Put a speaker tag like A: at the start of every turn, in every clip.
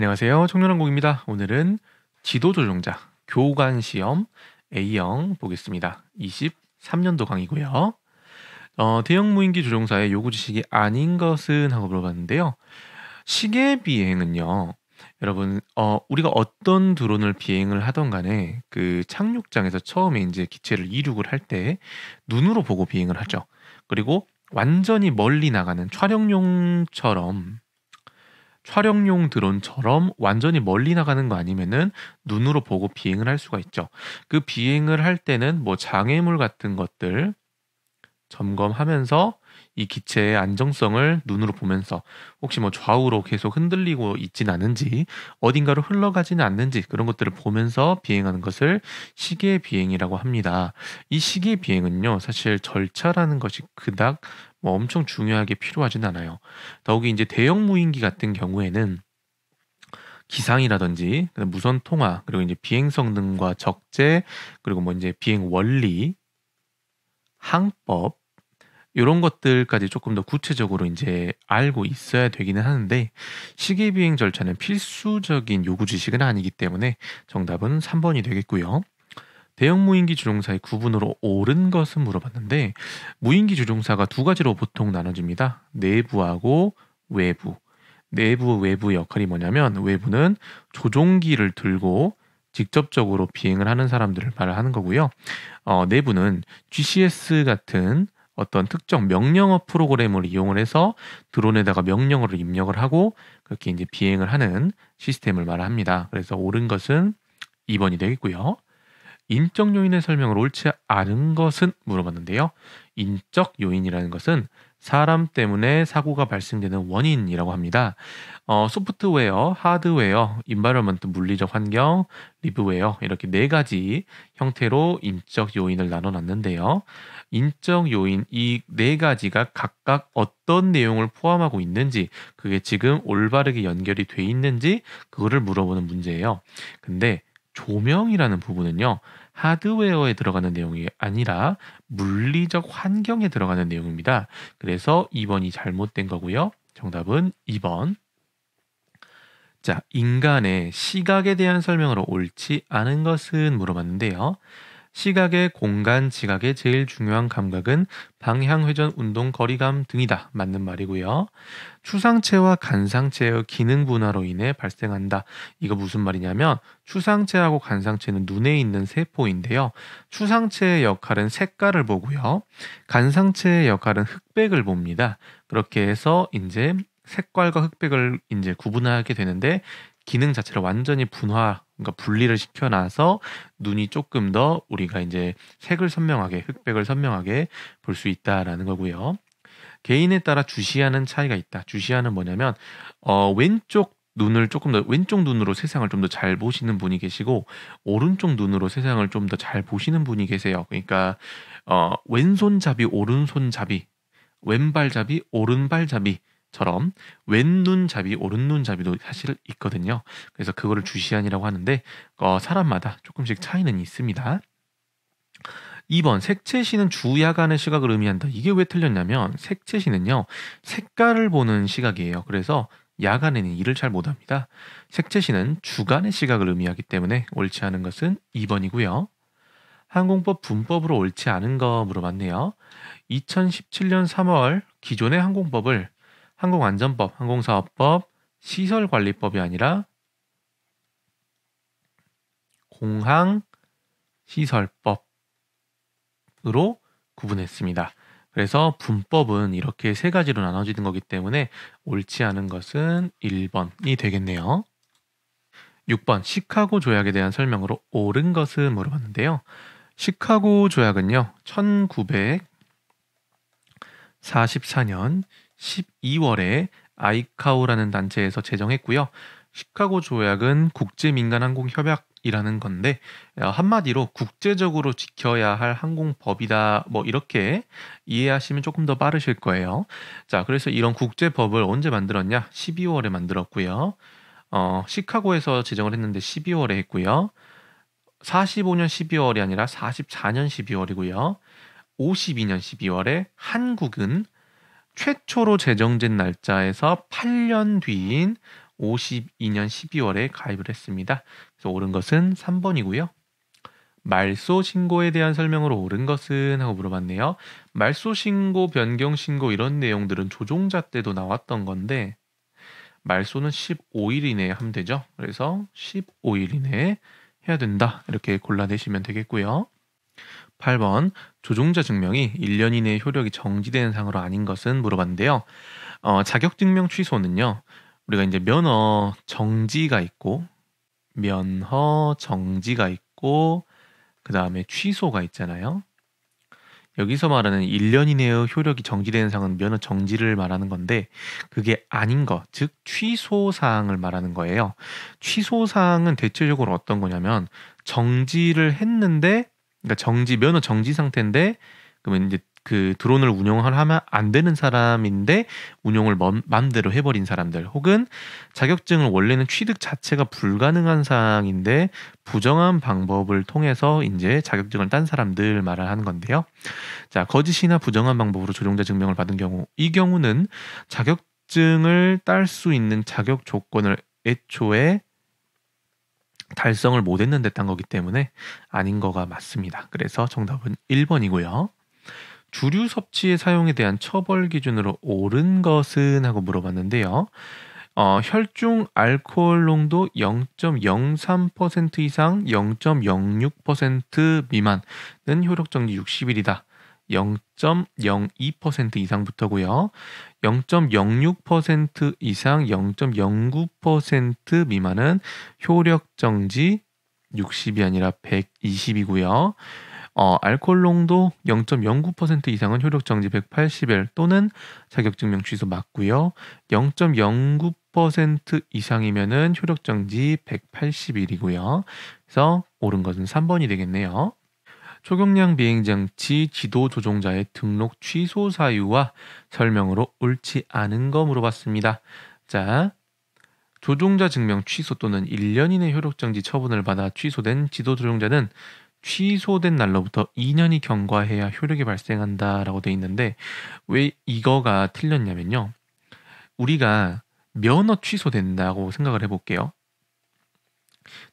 A: 안녕하세요. 청년항공입니다. 오늘은 지도조종자 교관 시험 A형 보겠습니다. 23년도 강의고요. 대형 무인기 조종사의 요구 지식이 아닌 것은 하고 물어봤는데요. 시계 비행은요. 여러분, 우리가 어떤 드론을 비행을 하던 간에 그 착륙장에서 처음에 이제 기체를 이륙을 할 때 눈으로 보고 비행을 하죠. 그리고 완전히 멀리 나가는 촬영용 드론처럼 완전히 멀리 나가는 거 아니면은 눈으로 보고 비행을 할 수가 있죠. 그 비행을 할 때는 뭐 장애물 같은 것들 점검하면서 이 기체의 안정성을 눈으로 보면서 혹시 뭐 좌우로 계속 흔들리고 있진 않은지 어딘가로 흘러가지는 않는지 그런 것들을 보면서 비행하는 것을 시계 비행이라고 합니다. 이 시계 비행은요, 사실 절차라는 것이 그닥 뭐 엄청 중요하게 필요하진 않아요. 더욱이 이제 대형 무인기 같은 경우에는 기상이라든지 무선 통화 그리고 이제 비행 성능과 적재 그리고 뭐 이제 비행 원리, 항법 요런 것들까지 조금 더 구체적으로 인제 알고 있어야 되기는 하는데 시계 비행 절차는 필수적인 요구 지식은 아니기 때문에 정답은 3 번이 되겠고요. 대형 무인기 조종사의 구분으로 옳은 것은 물어봤는데 무인기 조종사가 두 가지로 보통 나눠집니다. 내부하고 외부. 내부, 외부 역할이 뭐냐면 외부는 조종기를 들고 직접적으로 비행을 하는 사람들을 말하는 거고요. 내부는 GCS 같은 어떤 특정 명령어 프로그램을 이용을 해서 드론에다가 명령어를 입력을 하고 그렇게 이제 비행을 하는 시스템을 말합니다. 그래서 옳은 것은 2 번이 되겠고요. 인적 요인의 설명을 옳지 않은 것은 물어봤는데요. 인적 요인이라는 것은 사람 때문에 사고가 발생되는 원인이라고 합니다. 소프트웨어, 하드웨어, 인바이러먼트 물리적 환경, 리브웨어 이렇게 네 가지 형태로 인적 요인을 나눠 놨는데요. 인적 요인 이 네 가지가 각각 어떤 내용을 포함하고 있는지 그게 지금 올바르게 연결이 돼 있는지 그거를 물어보는 문제예요. 근데 조명이라는 부분은요. 하드웨어에 들어가는 내용이 아니라 물리적 환경에 들어가는 내용입니다. 그래서 2 번이 잘못된 거고요. 정답은 2 번. 자, 인간의 시각에 대한 설명으로 옳지 않은 것은 물어봤는데요. 시각의 공간 지각의 제일 중요한 감각은 방향, 회전, 운동, 거리감 등이다. 맞는 말이고요. 추상체와 간상체의 기능 분화로 인해 발생한다. 이거 무슨 말이냐면 추상체하고 간상체는 눈에 있는 세포인데요. 추상체의 역할은 색깔을 보고요. 간상체의 역할은 흑백을 봅니다. 그렇게 해서 이제 색깔과 흑백을 이제 구분하게 되는데 기능 자체를 완전히 그러니까 분리를 시켜놔서 눈이 조금 더 우리가 이제 색을 선명하게, 흑백을 선명하게 볼 수 있다라는 거고요. 개인에 따라 주시하는 차이가 있다. 주시하는 뭐냐면 왼쪽 눈을 조금 더 왼쪽 눈으로 세상을 좀 더 잘 보시는 분이 계시고 오른쪽 눈으로 세상을 좀 더 잘 보시는 분이 계세요. 그러니까 왼손잡이, 오른손잡이, 왼발잡이, 오른발잡이처럼 왼눈잡이, 오른눈잡이도 사실 있거든요. 그래서 그거를 주시한이라고 하는데 사람마다 조금씩 차이는 있습니다. 2 번 색채시는 주야간의 시각을 의미한다. 이게 왜 틀렸냐면 색채시는요. 색깔을 보는 시각이에요. 그래서 야간에는 일을 잘 못합니다. 색채시는 주간의 시각을 의미하기 때문에 옳지 않은 것은 2 번이고요. 항공법 분법으로 옳지 않은 거 물어봤네요. 2017년 3월 기존의 항공법을 항공안전법, 항공사업법, 시설관리법이 아니라 공항시설법 으로 구분했습니다. 그래서 분법은 이렇게 세 가지로 나눠지는 거기 때문에 옳지 않은 것은 1번이 되겠네요. 6번 시카고 조약에 대한 설명으로 옳은 것은 물어봤는데요. 시카고 조약은요. 1944년 12월에 아이카오라는 단체에서 제정했고요. 시카고 조약은 국제민간항공협약이라는 건데 한마디로 국제적으로 지켜야 할 항공법이다. 뭐 이렇게 이해하시면 조금 더 빠르실 거예요. 자, 그래서 이런 국제법을 언제 만들었냐? 12월에 만들었고요. 시카고에서 제정을 했는데 12월에 했고요. 45년 12월이 아니라 44년 12월이고요. 52년 12월에 한국은 최초로 제정된 날짜에서 8년 뒤인 52년 12월에 가입을 했습니다. 그래서 옳은 것은 3번이고요. 말소 신고에 대한 설명으로 옳은 것은 하고 물어봤네요. 말소 신고, 변경 신고 이런 내용들은 조종자 때도 나왔던 건데 말소는 15일 이내에 하면 되죠. 그래서 15일 이내에 해야 된다. 이렇게 골라내시면 되겠고요. 8번 조종자 증명이 1년 이내에 효력이 정지되는 상으로 아닌 것은 물어봤는데요. 자격증명 취소는요. 우리가 이제 면허 정지가 있고 그 다음에 취소가 있잖아요. 여기서 말하는 1년 이내의 효력이 정지되는 상은 면허 정지를 말하는 건데 그게 아닌 거, 즉 취소사항을 말하는 거예요. 취소사항은 대체적으로 어떤 거냐면 정지를 했는데 그러니까 면허 정지 상태인데 그러면 이제 그 드론을 운영을 하면 안 되는 사람인데 운용을 맘대로 해버린 사람들 혹은 자격증을 원래는 취득 자체가 불가능한 사항인데 부정한 방법을 통해서 이제 자격증을 딴 사람들 말을 하는 건데요. 자, 거짓이나 부정한 방법으로 조종자 증명을 받은 경우 이 경우는 자격증을 딸 수 있는 자격 조건을 애초에 달성을 못했는데 딴 거기 때문에 아닌 거가 맞습니다. 그래서 정답은 1번이고요. 주류 섭취의 사용에 대한 처벌 기준으로 옳은 것은 하고 물어봤는데요. 혈중 알코올 농도 0.03% 이상 0.06% 미만은 효력정지 60일이다. 0.02% 이상부터고요. 0.06% 이상 0.09% 미만은 효력정지 60이 아니라 120이고요. 알코올 농도 0.09% 이상은 효력정지 180일 또는 자격증명 취소 맞고요. 0.09% 이상이면은 효력정지 180일이고요. 그래서 옳은 것은 3번이 되겠네요. 초경량 비행장치 지도 조종자의 등록 취소 사유와 설명으로 옳지 않은 거 물어봤습니다. 자, 조종자 증명 취소 또는 1년 이내 효력정지 처분을 받아 취소된 지도 조종자는 취소된 날로부터 2년이 경과해야 효력이 발생한다라고 돼 있는데 왜 이거가 틀렸냐면요. 우리가 면허 취소된다고 생각을 해볼게요.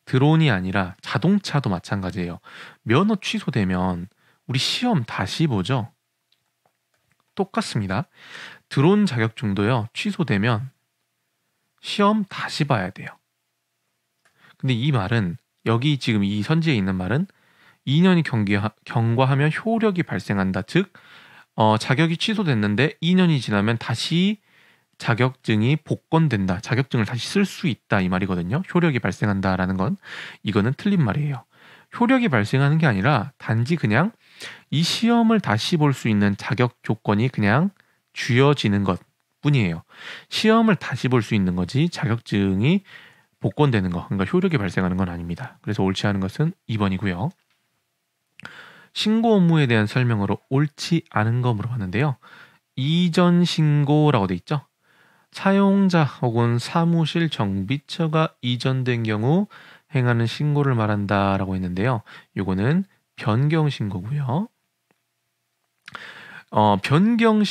A: 드론이 아니라 자동차도 마찬가지예요. 면허 취소되면 우리 시험 다시 보죠. 똑같습니다. 드론 자격증도요. 취소되면 시험 다시 봐야 돼요. 근데 이 말은 여기 지금 이 선지에 있는 말은 2년이 경과하면 효력이 발생한다. 즉 자격이 취소됐는데 2년이 지나면 다시 자격증이 복권된다. 자격증을 다시 쓸 수 있다. 이 말이거든요. 효력이 발생한다라는 건 이거는 틀린 말이에요. 효력이 발생하는 게 아니라 단지 그냥 이 시험을 다시 볼 수 있는 자격 조건이 그냥 쥐어지는 것 뿐이에요. 시험을 다시 볼 수 있는 거지 자격증이 복권되는 거, 그러니까 효력이 발생하는 건 아닙니다. 그래서 옳지 않은 것은 2번이고요. 신고 업무에 대한 설명으로 옳지 않은 거 물어봤는데요. 이전 신고라고 돼 있죠. 사용자 혹은 사무실 정비처가 이전된 경우 행하는 신고를 말한다라고 했는데요. 요거는 변경 신고고요. 변경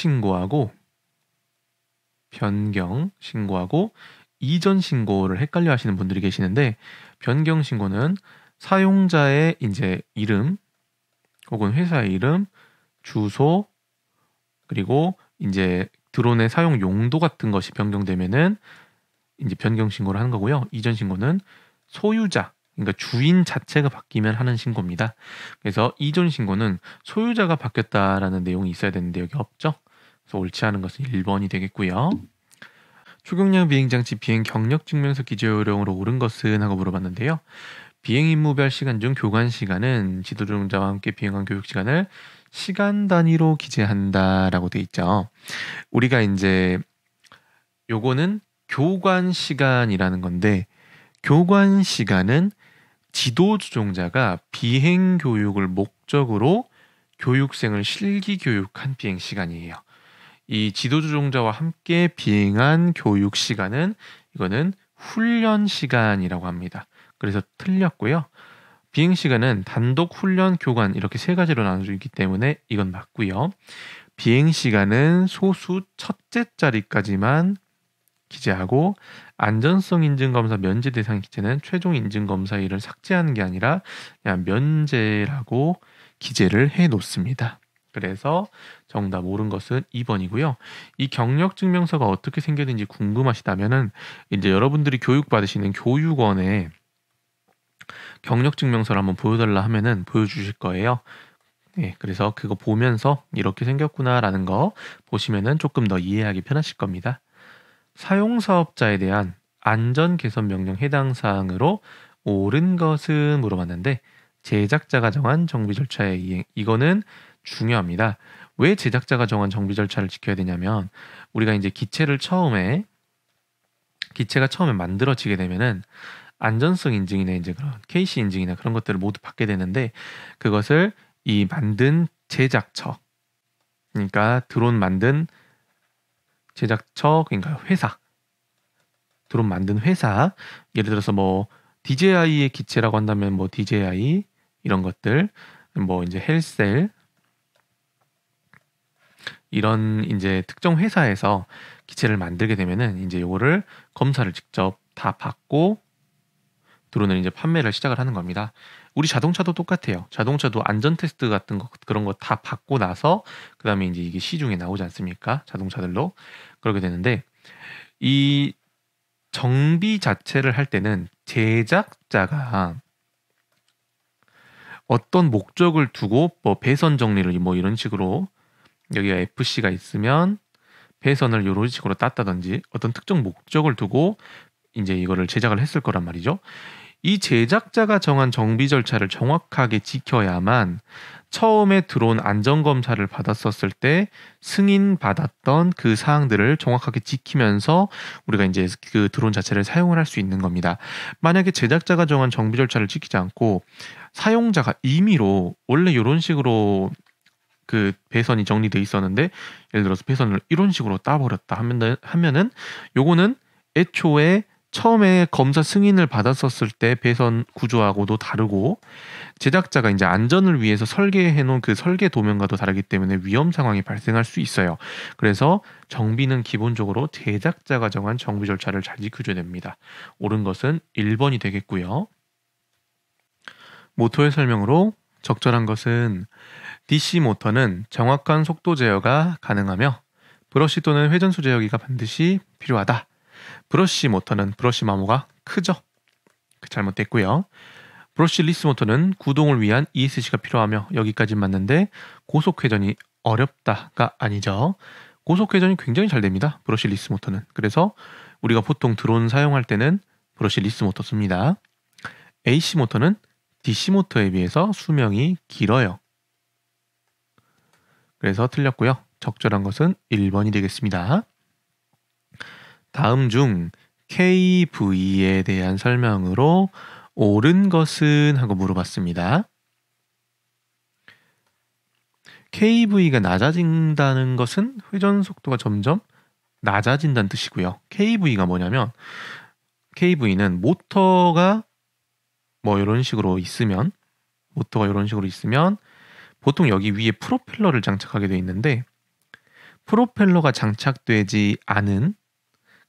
A: 신고하고 이전 신고를 헷갈려 하시는 분들이 계시는데 변경 신고는 사용자의 이제 이름 혹은 회사의 이름, 주소 그리고 이제 드론의 사용 용도 같은 것이 변경되면은 이제 변경 신고를 하는 거고요. 이전 신고는 소유자, 그러니까 주인 자체가 바뀌면 하는 신고입니다. 그래서 이전 신고는 소유자가 바뀌었다라는 내용이 있어야 되는데 여기 없죠. 그래서 옳지 않은 것은 1번이 되겠고요. 초경량 비행장치 비행 경력 증명서 기재 요령으로 옳은 것은 하고 물어봤는데요. 비행 임무별 시간 중 교관 시간은 지도조종자와 함께 비행한 교육 시간을 시간 단위로 기재한다라고 돼 있죠. 우리가 이제 요거는 교관 시간이라는 건데 교관 시간은 지도조종자가 비행 교육을 목적으로 교육생을 실기 교육한 비행 시간이에요. 이 지도조종자와 함께 비행한 교육 시간은 이거는 훈련 시간이라고 합니다. 그래서 틀렸고요. 비행 시간은 단독 훈련 교관 이렇게 세 가지로 나눠져 있기 때문에 이건 맞고요. 비행 시간은 소수 첫째 자리까지만 기재하고 안전성 인증 검사 면제 대상 기체는 최종 인증 검사일을 삭제하는 게 아니라 그냥 면제라고 기재를 해 놓습니다. 그래서 정답 옳은 것은 2번이고요. 이 경력 증명서가 어떻게 생겼는지 궁금하시다면은 이제 여러분들이 교육받으시는 교육원에 경력 증명서를 한번 보여달라 하면은 보여주실 거예요. 예, 그래서 그거 보면서 이렇게 생겼구나라는 거 보시면은 조금 더 이해하기 편하실 겁니다. 사용사업자에 대한 안전 개선 명령 해당 사항으로 옳은 것은 물어봤는데 제작자가 정한 정비 절차의 이행 이거는 중요합니다. 왜 제작자가 정한 정비 절차를 지켜야 되냐면 우리가 이제 기체가 처음에 만들어지게 되면은 안전성 인증이나 이제 그런 KC 인증이나 그런 것들을 모두 받게 되는데 그것을 이 만든 제작처 그러니까 드론 만든 제작처 그러니까 회사 드론 만든 회사 예를 들어서 뭐 DJI의 기체라고 한다면 뭐 DJI 이런 것들 뭐 이제 헬셀 이런 이제 특정 회사에서 기체를 만들게 되면은 이제 요거를 검사를 직접 다 받고 드론을 이제 판매를 시작을 하는 겁니다. 우리 자동차도 똑같아요. 자동차도 안전 테스트 같은 거 그런 거 다 받고 나서 그다음에 이제 이게 시중에 나오지 않습니까? 자동차들로 그렇게 되는데 이 정비 자체를 할 때는 제작자가 어떤 목적을 두고 뭐 배선 정리를 뭐 이런 식으로 여기가 FC가 있으면 배선을 이런 식으로 땄다든지 어떤 특정 목적을 두고 이제 이거를 제작을 했을 거란 말이죠. 이 제작자가 정한 정비 절차를 정확하게 지켜야만 처음에 드론 안전 검사를 받았었을 때 승인받았던 그 사항들을 정확하게 지키면서 우리가 이제 그 드론 자체를 사용을 할 수 있는 겁니다. 만약에 제작자가 정한 정비 절차를 지키지 않고 사용자가 임의로 원래 이런 식으로 그 배선이 정리돼 있었는데 예를 들어서 배선을 이런 식으로 따버렸다 하면은 요거는 애초에 처음에 검사 승인을 받았었을 때 배선 구조하고도 다르고 제작자가 이제 안전을 위해서 설계해 놓은 그 설계 도면과도 다르기 때문에 위험 상황이 발생할 수 있어요. 그래서 정비는 기본적으로 제작자가 정한 정비 절차를 잘 지켜줘야 됩니다. 옳은 것은 1번이 되겠고요. 모터의 설명으로 적절한 것은 DC 모터는 정확한 속도 제어가 가능하며 브러쉬 또는 회전수 제어기가 반드시 필요하다. 브러쉬 모터는 브러쉬 마모가 크죠. 잘못됐고요. 브러쉬 리스 모터는 구동을 위한 ESC가 필요하며 여기까지 맞는데 고속 회전이 어렵다가 아니죠. 고속 회전이 굉장히 잘 됩니다. 브러쉬 리스 모터는. 그래서 우리가 보통 드론 사용할 때는 브러쉬 리스 모터 씁니다. AC 모터는 DC 모터에 비해서 수명이 길어요. 그래서 틀렸고요. 적절한 것은 1번이 되겠습니다. 다음 중 KV에 대한 설명으로 옳은 것은 하고 물어봤습니다. KV가 낮아진다는 것은 회전 속도가 점점 낮아진다는 뜻이고요. KV가 뭐냐면 KV는 모터가 이런 식으로 있으면 보통 여기 위에 프로펠러를 장착하게 되어 있는데 프로펠러가 장착되지 않은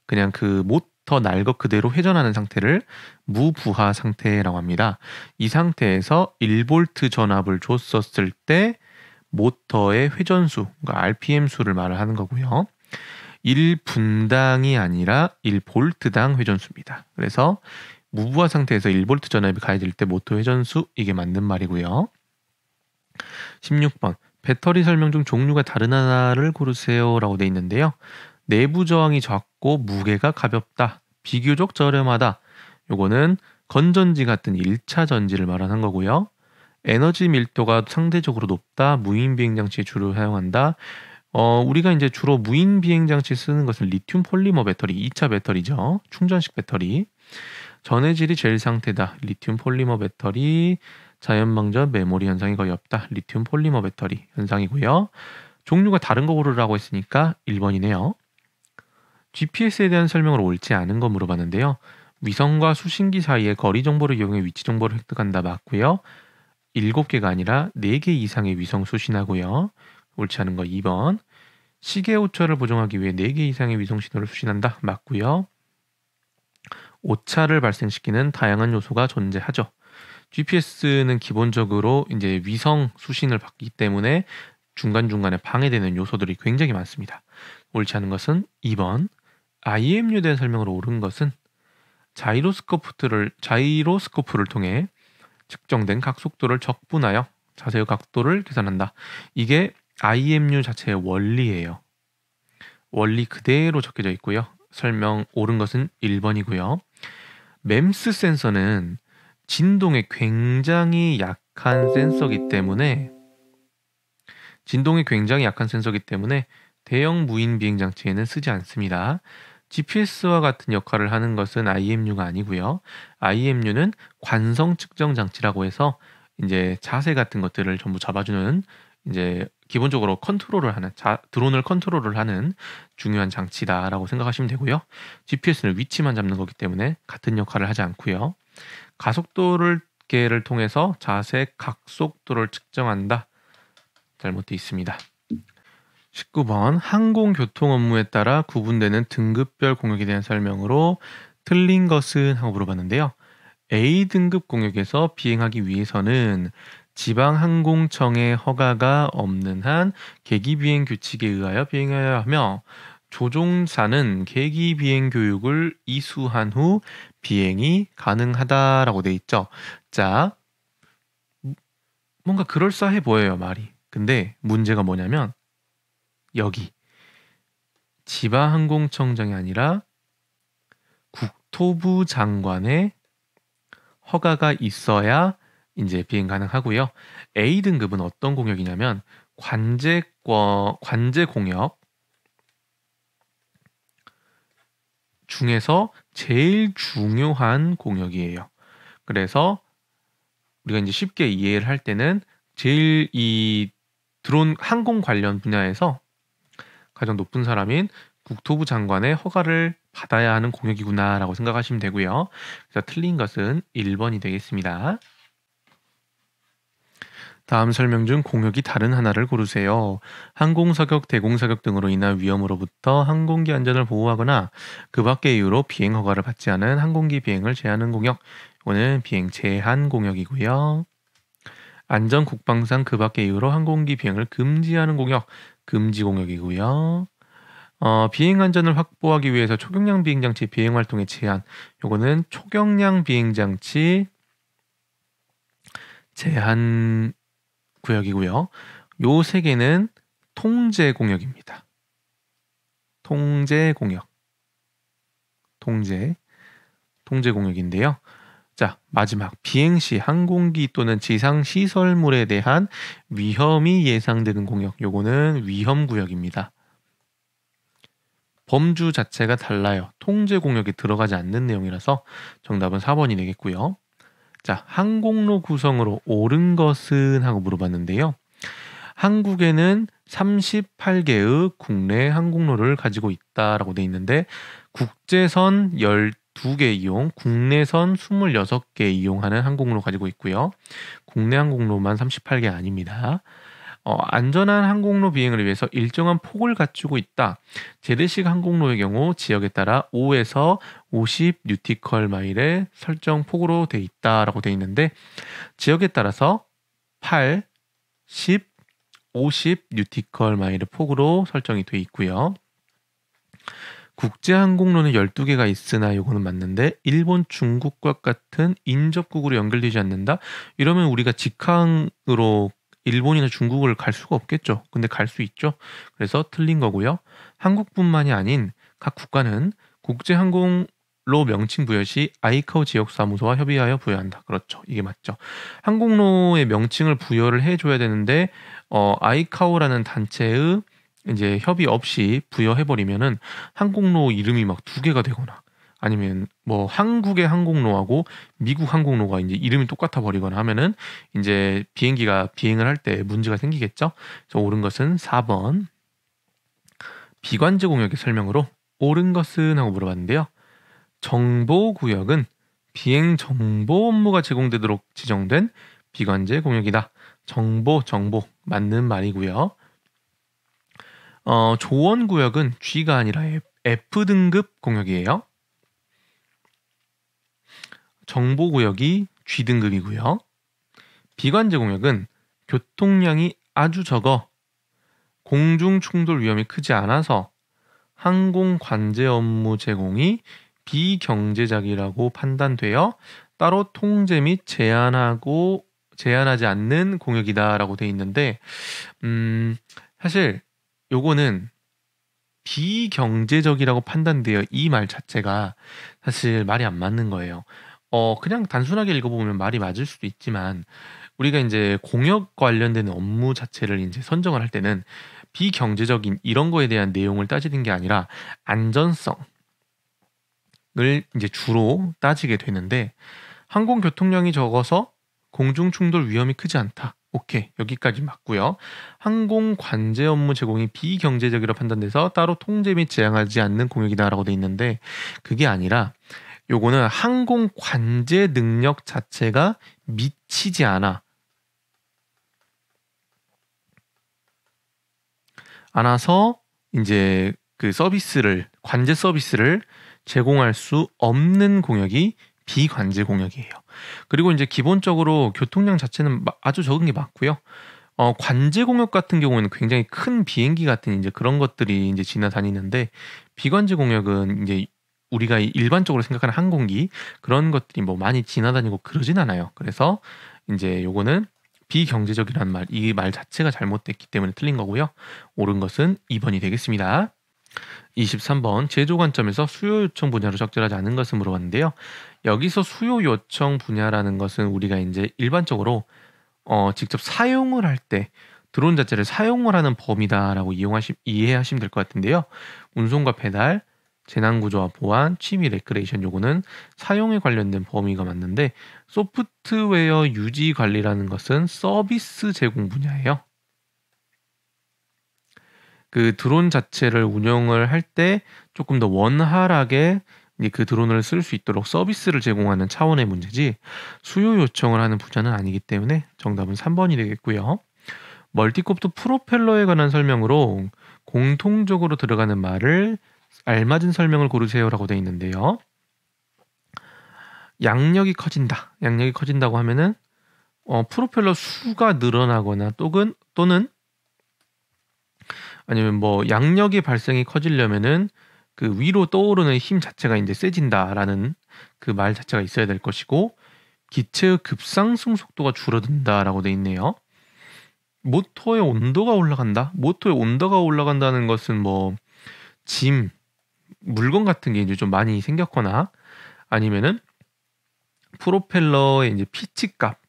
A: 그냥 그 모터 날것 그대로 회전하는 상태를 무부하 상태라고 합니다. 이 상태에서 1V 전압을 줬었을 때 모터의 회전수, 그러니까 RPM 수를 말을 하는 거고요. 1분당이 아니라 1볼트당 회전수입니다. 그래서 무부하 상태에서 1V 전압이 가해질 때 모터 회전수 이게 맞는 말이고요. 16번 배터리 설명 중 종류가 다른 하나를 고르세요 라고 돼 있는데요. 내부 저항이 적고 무게가 가볍다. 비교적 저렴하다. 요거는 건전지 같은 1차 전지를 말하는 거고요. 에너지 밀도가 상대적으로 높다. 무인 비행 장치에 주로 사용한다. 우리가 이제 주로 무인 비행 장치에 쓰는 것은 리튬 폴리머 배터리, 2차 배터리죠. 충전식 배터리. 전해질이 제일 상태다. 리튬 폴리머 배터리. 자연방전 메모리 현상이 거의 없다. 리튬 폴리머 배터리 현상이고요. 종류가 다른 거 고르라고 했으니까 1번이네요. GPS에 대한 설명을 옳지 않은 거 물어봤는데요. 위성과 수신기 사이의 거리 정보를 이용해 위치 정보를 획득한다 맞고요. 7개가 아니라 4개 이상의 위성 수신하고요. 옳지 않은 거 2번. 시계 오차를 보정하기 위해 4개 이상의 위성 신호를 수신한다 맞고요. 오차를 발생시키는 다양한 요소가 존재하죠. GPS는 기본적으로 이제 위성 수신을 받기 때문에 중간중간에 방해되는 요소들이 굉장히 많습니다. 옳지 않은 것은 2번. IMU에 대한 설명으로 옳은 것은 자이로스코프를 통해 측정된 각속도를 적분하여 자세의 각도를 계산한다. 이게 IMU 자체의 원리예요. 원리 그대로 적혀져 있고요. 설명 옳은 것은 1번이고요. MEMS 센서는 진동에 굉장히 약한 센서기 때문에 대형 무인 비행 장치에는 쓰지 않습니다. GPS와 같은 역할을 하는 것은 IMU가 아니고요. IMU는 관성 측정 장치라고 해서 이제 자세 같은 것들을 전부 잡아주는 이제 기본적으로 드론을 컨트롤을 하는 중요한 장치다라고 생각하시면 되고요. GPS는 위치만 잡는 거기 때문에 같은 역할을 하지 않고요. 가속도를 통해서 자세 각속도를 측정한다. 잘못되어 있습니다. 19번 항공교통 업무에 따라 구분되는 등급별 공역에 대한 설명으로 틀린 것은 하고 물어봤는데요. A등급 공역에서 비행하기 위해서는 지방항공청의 허가가 없는 한 계기비행 규칙에 의하여 비행해야 하며 조종사는 계기비행 교육을 이수한 후 비행이 가능하다라고 돼 있죠. 자, 뭔가 그럴싸해 보여요, 말이. 근데 문제가 뭐냐면 여기 지방항공청장이 아니라 국토부 장관의 허가가 있어야 이제 비행 가능하고요. A등급은 어떤 공역이냐면 관제 공역 중에서 제일 중요한 공역이에요. 그래서 우리가 이제 쉽게 이해를 할 때는 제일 이 드론 항공 관련 분야에서 가장 높은 사람인 국토부 장관의 허가를 받아야 하는 공역이구나라고 생각하시면 되고요. 그래서 틀린 것은 1번이 되겠습니다. 다음 설명 중 공역이 다른 하나를 고르세요. 항공사격, 대공사격 등으로 인한 위험으로부터 항공기 안전을 보호하거나 그 밖의 이유로 비행 허가를 받지 않은 항공기 비행을 제한하는 공역. 이거는 비행 제한 공역이고요. 안전 국방상 그 밖의 이유로 항공기 비행을 금지하는 공역, 금지 공역이고요. 비행 안전을 확보하기 위해서 초경량 비행장치 비행 활동의 제한. 요거는 초경량 비행장치 제한 구역이고요. 요 세 개는 통제 공역입니다. 통제 공역. 통제 공역인데요. 자, 마지막 비행 시 항공기 또는 지상 시설물에 대한 위험이 예상되는 공역. 요거는 위험 구역입니다. 범주 자체가 달라요. 통제 공역에 들어가지 않는 내용이라서 정답은 4번이 되겠고요. 자, 항공로 구성으로 옳은 것은 하고 물어봤는데요. 한국에는 38개의 국내 항공로를 가지고 있다라고 돼 있는데 국제선 12개 이용, 국내선 26개 이용하는 항공로 가지고 있고요. 국내 항공로만 38개 아닙니다. 안전한 항공로 비행을 위해서 일정한 폭을 갖추고 있다. 재래식 항공로의 경우 지역에 따라 5에서 50 뉴티컬 마일의 설정 폭으로 돼 있다라고 돼 있는데 지역에 따라서 8, 10, 50 뉴티컬 마일의 폭으로 설정이 돼 있고요. 국제 항공로는 12개가 있으나 이거는 맞는데 일본, 중국과 같은 인접국으로 연결되지 않는다. 이러면 우리가 직항으로 일본이나 중국을 갈 수가 없겠죠. 근데 갈 수 있죠. 그래서 틀린 거고요. 한국뿐만이 아닌 각 국가는 국제항공로 명칭 부여 시 아이카오 지역사무소와 협의하여 부여한다. 그렇죠. 이게 맞죠. 항공로의 명칭을 부여를 해줘야 되는데 아이카오라는 단체의 이제 협의 없이 부여해버리면은 항공로 이름이 막 2개가 되거나 아니면 뭐 한국의 항공로하고 미국 항공로가 이제 이름이 똑같아 버리거나 하면은 이제 비행기가 비행을 할 때 문제가 생기겠죠. 그래서 옳은 것은 4번. 비관제 공역의 설명으로 옳은 것은 하고 물어봤는데요. 정보구역은 비행 정보 업무가 제공되도록 지정된 비관제 공역이다. 정보 맞는 말이고요. 조원구역은 G가 아니라 F등급 공역이에요. 정보구역이 G등급이고요. 비관제공역은 교통량이 아주 적어 공중 충돌 위험이 크지 않아서 항공 관제 업무 제공이 비경제적이라고 판단되어 따로 통제 및 제한하지 않는 공역이다라고 돼 있는데 사실 요거는 비경제적이라고 판단되어 이 말 자체가 사실 말이 안 맞는 거예요. 그냥 단순하게 읽어보면 말이 맞을 수도 있지만 우리가 이제 공역 관련된 업무 자체를 이제 선정을 할 때는 비경제적인 이런 거에 대한 내용을 따지는 게 아니라 안전성을 이제 주로 따지게 되는데 항공 교통량이 적어서 공중 충돌 위험이 크지 않다. 오케이, 여기까지 맞고요. 항공 관제 업무 제공이 비경제적이라 판단돼서 따로 통제 및 제한하지 않는 공역이다라고 돼 있는데 그게 아니라 요거는 항공 관제 능력 자체가 미치지 않아서 이제 그 관제 서비스를 제공할 수 없는 공역이 비관제 공역이에요. 그리고 이제 기본적으로 교통량 자체는 아주 적은 게 맞고요. 관제 공역 같은 경우에는 굉장히 큰 비행기 같은 이제 그런 것들이 이제 지나다니는데 비관제 공역은 이제 우리가 일반적으로 생각하는 항공기 그런 것들이 뭐 많이 지나다니고 그러진 않아요. 그래서 이제 요거는 비경제적이라는 말, 이 말 자체가 잘못됐기 때문에 틀린 거고요. 옳은 것은 2번이 되겠습니다. 23번 제조 관점에서 수요 요청 분야로 적절하지 않은 것을 물어봤는데요. 여기서 수요 요청 분야라는 것은 우리가 이제 일반적으로 직접 사용을 할 때 드론 자체를 사용을 하는 범위다라고 이해하시면 될 것 같은데요. 운송과 배달, 재난구조와 보안, 취미 레크레이션 요거는 사용에 관련된 범위가 맞는데 소프트웨어 유지 관리라는 것은 서비스 제공 분야예요. 그 드론 자체를 운영을 할 때 조금 더 원활하게 그 드론을 쓸 수 있도록 서비스를 제공하는 차원의 문제지 수요 요청을 하는 분야는 아니기 때문에 정답은 3번이 되겠고요. 멀티콥터 프로펠러에 관한 설명으로 공통적으로 들어가는 말을 알맞은 설명을 고르세요라고 되어 있는데요. 양력이 커진다. 양력이 커진다고 하면은 프로펠러 수가 늘어나거나 또는 아니면 뭐 양력의 발생이 커지려면은 그 위로 떠오르는 힘 자체가 이제 세진다라는 그 말 자체가 있어야 될 것이고 기체의 급상승 속도가 줄어든다라고 돼 있네요. 모터의 온도가 올라간다. 모터의 온도가 올라간다는 것은 뭐 물건 같은 게 이제 좀 많이 생겼거나 아니면은 프로펠러의 이제 피치값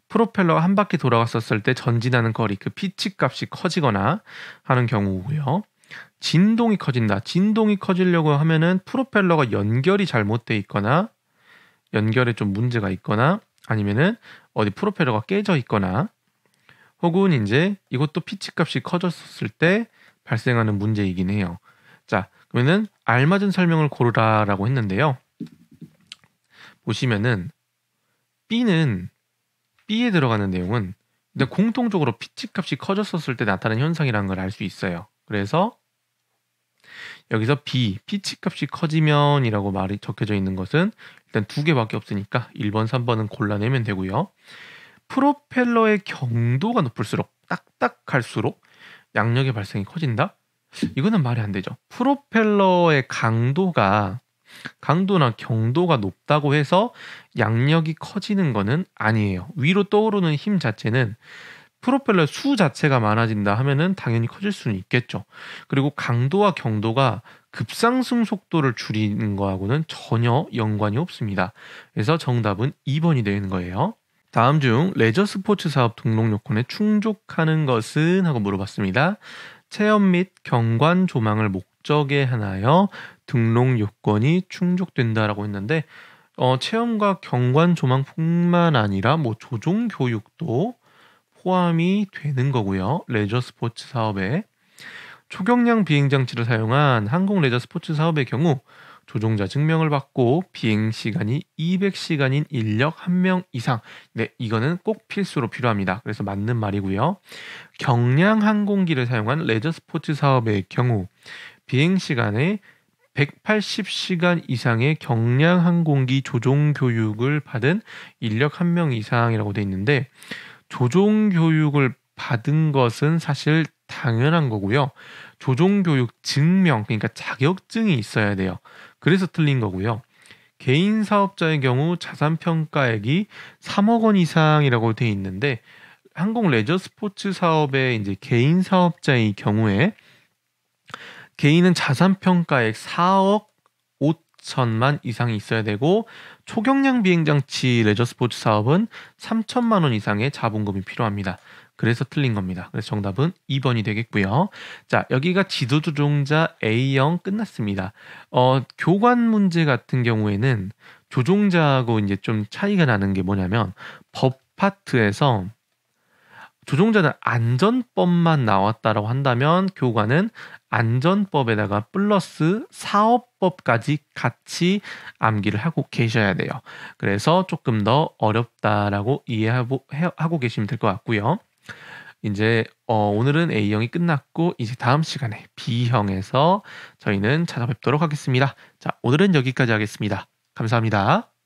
A: 프로펠러가 한 바퀴 돌아갔었을 때 전진하는 거리 그 피치 값이 커지거나 하는 경우고요. 진동이 커진다. 진동이 커지려고 하면은 프로펠러가 연결이 잘못돼 있거나 연결에 좀 문제가 있거나 아니면은 어디 프로펠러가 깨져 있거나 혹은 이제 이것도 피치 값이 커졌을 때 발생하는 문제이긴 해요. 자, 그러면은 알맞은 설명을 고르라라고 했는데요. 보시면은 B에 들어가는 내용은 근데 공통적으로 피치 값이 커졌었을 때 나타나는 현상이라는 걸 알 수 있어요. 그래서 여기서 피치 값이 커지면이라고 말이 적혀져 있는 것은 일단 두 개밖에 없으니까 1번, 3번은 골라내면 되고요. 프로펠러의 경도가 높을수록 딱딱할수록 양력의 발생이 커진다? 이거는 말이 안 되죠. 프로펠러의 강도나 경도가 높다고 해서 양력이 커지는 거는 아니에요. 위로 떠오르는 힘 자체는 프로펠러 수 자체가 많아진다 하면은 당연히 커질 수는 있겠죠. 그리고 강도와 경도가 급상승 속도를 줄이는 거하고는 전혀 연관이 없습니다. 그래서 정답은 2번이 되는 거예요. 다음 중 레저 스포츠 사업 등록 요건에 충족하는 것은 하고 물어봤습니다. 체험 및 경관 조망을 목적에 하나여 등록 요건이 충족된다라고 했는데 체험과 경관 조망뿐만 아니라 뭐 조종 교육도 포함이 되는 거고요. 레저 스포츠 사업에 초경량 비행 장치를 사용한 항공 레저 스포츠 사업의 경우 조종자 증명을 받고 비행 시간이 200시간인 인력 1명 이상. 네, 이거는 꼭 필수로 필요합니다. 그래서 맞는 말이고요. 경량 항공기를 사용한 레저 스포츠 사업의 경우 비행 시간에 180시간 이상의 경량 항공기 조종 교육을 받은 인력 1명 이상이라고 돼 있는데 조종 교육을 받은 것은 사실 당연한 거고요. 조종 교육 증명, 그러니까 자격증이 있어야 돼요. 그래서 틀린 거고요. 개인 사업자의 경우 자산 평가액이 3억 원 이상이라고 돼 있는데 항공 레저 스포츠 사업의 이제 개인 사업자의 경우에 개인은 자산 평가액 4억 5천만 이상이 있어야 되고 초경량 비행장치 레저 스포츠 사업은 3천만 원 이상의 자본금이 필요합니다. 그래서 틀린 겁니다. 그래서 정답은 2번이 되겠고요. 자, 여기가 지도조종자 A형 끝났습니다. 교관 문제 같은 경우에는 조종자하고 이제 좀 차이가 나는 게 뭐냐면 법 파트에서 조종자는 안전법만 나왔다라고 한다면 교관은 안전법에다가 플러스 사업법까지 같이 암기를 하고 계셔야 돼요. 그래서 조금 더 어렵다라고 이해하고 계시면 될 것 같고요. 이제 오늘은 A형이 끝났고 이제 다음 시간에 B형에서 저희는 찾아뵙도록 하겠습니다. 자, 오늘은 여기까지 하겠습니다. 감사합니다.